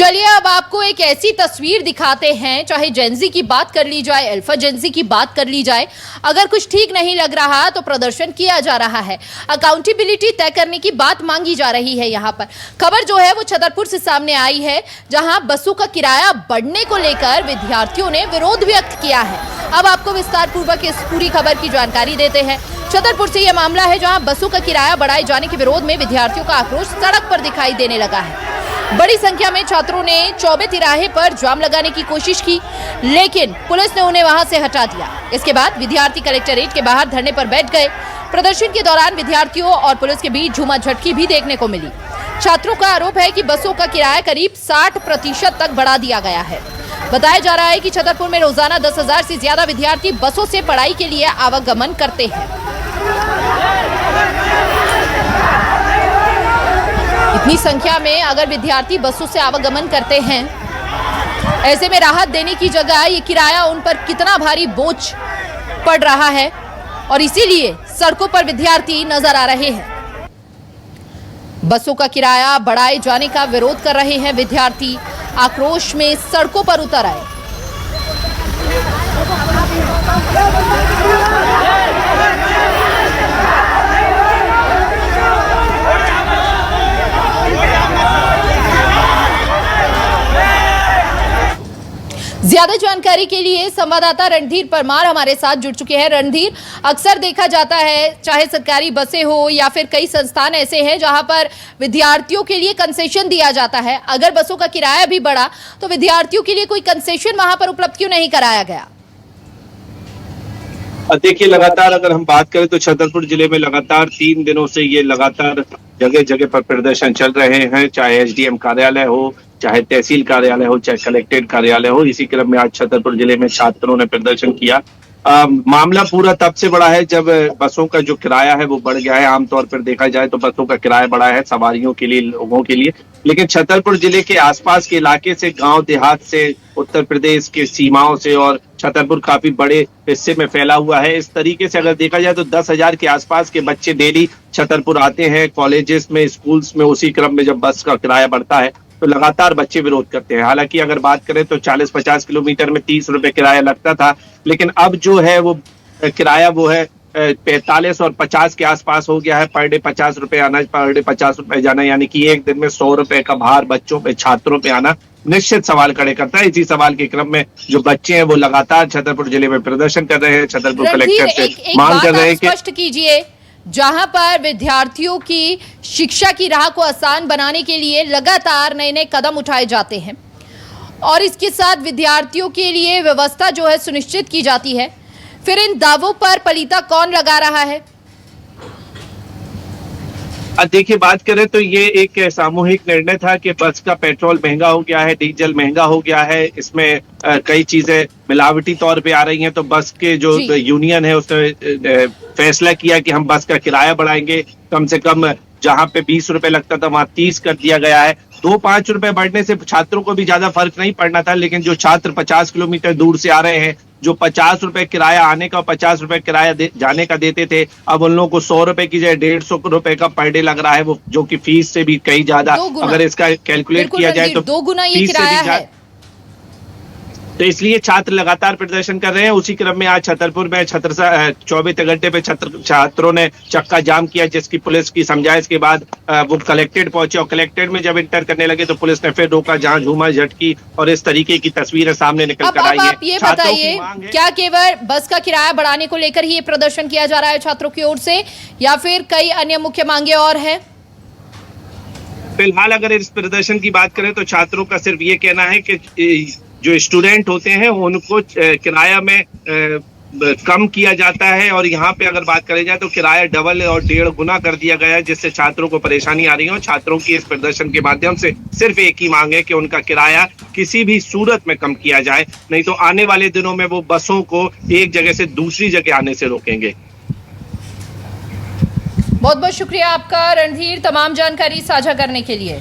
चलिए अब आपको एक ऐसी तस्वीर दिखाते हैं, चाहे जेंजी की बात कर ली जाए, अल्फा जेंजी की बात कर ली जाए, अगर कुछ ठीक नहीं लग रहा तो प्रदर्शन किया जा रहा है। अकाउंटेबिलिटी तय करने की बात मांगी जा रही है। यहाँ पर खबर जो है वो छतरपुर से सामने आई है, जहां बसों का किराया बढ़ने को लेकर विद्यार्थियों ने विरोध व्यक्त किया है। अब आपको विस्तार पूर्वक इस पूरी खबर की जानकारी देते हैं। छतरपुर से यह मामला है, जहां बसों का किराया बढ़ाए जाने के विरोध में विद्यार्थियों का आक्रोश सड़क पर दिखाई देने लगा है। बड़ी संख्या में छात्रों ने चौबे तिराहे पर जाम लगाने की कोशिश की, लेकिन पुलिस ने उन्हें वहां से हटा दिया। इसके बाद विद्यार्थी कलेक्ट्रेट के बाहर धरने पर बैठ गए। प्रदर्शन के दौरान विद्यार्थियों और पुलिस के बीच झूमाझटकी भी देखने को मिली। छात्रों का आरोप है कि बसों का किराया करीब 60% तक बढ़ा दिया गया है। बताया जा रहा है कि छतरपुर में रोजाना 10,000 से ज्यादा विद्यार्थी बसों से पढ़ाई के लिए आवागमन करते हैं। इतनी संख्या में अगर विद्यार्थी बसों से आवागमन करते हैं, ऐसे में राहत देने की जगह ये किराया उन पर कितना भारी बोझ पड़ रहा है, और इसीलिए सड़कों पर विद्यार्थी नजर आ रहे हैं। बसों का किराया बढ़ाए जाने का विरोध कर रहे हैं विद्यार्थी, आक्रोश में सड़कों पर उतर आए। ज्यादा जानकारी के लिए संवाददाता रणधीर परमार हमारे साथ जुड़ चुके हैं। रणधीर, अक्सर देखा जाता है, चाहे सरकारी बसें हो या फिर कई संस्थान ऐसे हैं जहां पर विद्यार्थियों के लिए कंसेशन दिया जाता है। अगर बसों का किराया भी बढ़ा तो विद्यार्थियों के लिए कोई कंसेशन वहां पर उपलब्ध क्यों नहीं कराया गया? देखिए, लगातार अगर हम बात करें तो छतरपुर जिले में लगातार 3 दिनों से ये लगातार जगह जगह पर प्रदर्शन चल रहे हैं, चाहे एसडीएम कार्यालय हो, चाहे तहसील कार्यालय हो, चाहे कलेक्ट्रेट कार्यालय हो। इसी क्रम में आज छतरपुर जिले में छात्रों ने प्रदर्शन किया। मामला पूरा तब से बड़ा है जब बसों का जो किराया है वो बढ़ गया है। आमतौर पर देखा जाए तो बसों का किराया बढ़ा है सवारियों के लिए, लोगों के लिए, लेकिन छतरपुर जिले के आसपास के इलाके से, गांव देहात से, उत्तर प्रदेश के सीमाओं से, और छतरपुर काफी बड़े हिस्से में फैला हुआ है। इस तरीके से अगर देखा जाए तो 10,000 के आसपास के बच्चे डेली छतरपुर आते हैं, कॉलेजेस में, स्कूल्स में। उसी क्रम में जब बस का किराया बढ़ता है तो लगातार बच्चे विरोध करते हैं। हालांकि अगर बात करें तो 40-50 किलोमीटर में 30 रुपए किराया लगता था, लेकिन अब जो है वो किराया वो है 45 और 50 के आसपास हो गया है। पर डे 50 रुपए आना, पर डे 50 रुपए जाना, यानी कि एक दिन में 100 रुपए का भार बच्चों पे, छात्रों पे आना निश्चित सवाल खड़े करता है। इसी सवाल के क्रम में जो बच्चे हैं वो लगातार छतरपुर जिले में प्रदर्शन कर रहे हैं। छतरपुर कलेक्टर से मांग कर रहे हैं कि स्पष्ट कीजिए, जहां पर विद्यार्थियों की शिक्षा की राह को आसान बनाने के लिए लगातार नए नए कदम उठाए जाते हैं, और इसके साथ विद्यार्थियों के लिए व्यवस्था जो है सुनिश्चित की जाती है, फिर इन दावों पर पलीता कौन लगा रहा है? देखिए, बात करें तो ये एक सामूहिक निर्णय था कि बस का पेट्रोल महंगा हो गया है, डीजल महंगा हो गया है, इसमें कई चीजें मिलावटी तौर पे आ रही हैं। तो बस के जो यूनियन है उसने फैसला किया कि हम बस का किराया बढ़ाएंगे। कम से कम जहां पे 20 रुपए लगता था वहां 30 कर दिया गया है। 2-5 रुपए बढ़ने से छात्रों को भी ज्यादा फर्क नहीं पड़ना था, लेकिन जो छात्र 50 किलोमीटर दूर से आ रहे हैं, जो 50 रुपए किराया आने का, 50 रुपए किराया जाने का देते थे, अब उन लोगों को 100 रुपए की जगह 150 रुपए का पर डे लग रहा है, वो जो कि फीस से भी कई ज्यादा, अगर इसका कैलकुलेट किया जाए तो 2 गुना ये किराया है। तो इसलिए छात्र लगातार प्रदर्शन कर रहे हैं। उसी क्रम में आज छतरपुर में 24 घंटे पे छात्रों ने चक्का जाम किया, जिसकी पुलिस की समझाइश के बाद वो कलेक्ट्रेट पहुंचे, और कलेक्ट्रेट में जब इंटर करने लगे तो पुलिस ने फिर रोका, जहां झूमा झटकी और इस तरीके की तस्वीरें सामने निकल कर आई है। आप ये बताइए, क्या केवल बस का किराया बढ़ाने को लेकर ही ये प्रदर्शन किया जा रहा है छात्रों की ओर से, या फिर कई अन्य मुख्य मांगे और हैं? फिलहाल अगर इस प्रदर्शन की बात करें तो छात्रों का सिर्फ ये कहना है कि जो स्टूडेंट होते हैं उनको किराया में कम किया जाता है, और यहाँ पे अगर बात करें जाए तो किराया डबल और 1.5 गुना कर दिया गया है, जिससे छात्रों को परेशानी आ रही है। और छात्रों की इस प्रदर्शन के माध्यम से सिर्फ एक ही मांग है कि उनका किराया किसी भी सूरत में कम किया जाए, नहीं तो आने वाले दिनों में वो बसों को एक जगह से दूसरी जगह आने से रोकेंगे। बहुत बहुत शुक्रिया आपका रणधीर, तमाम जानकारी साझा करने के लिए।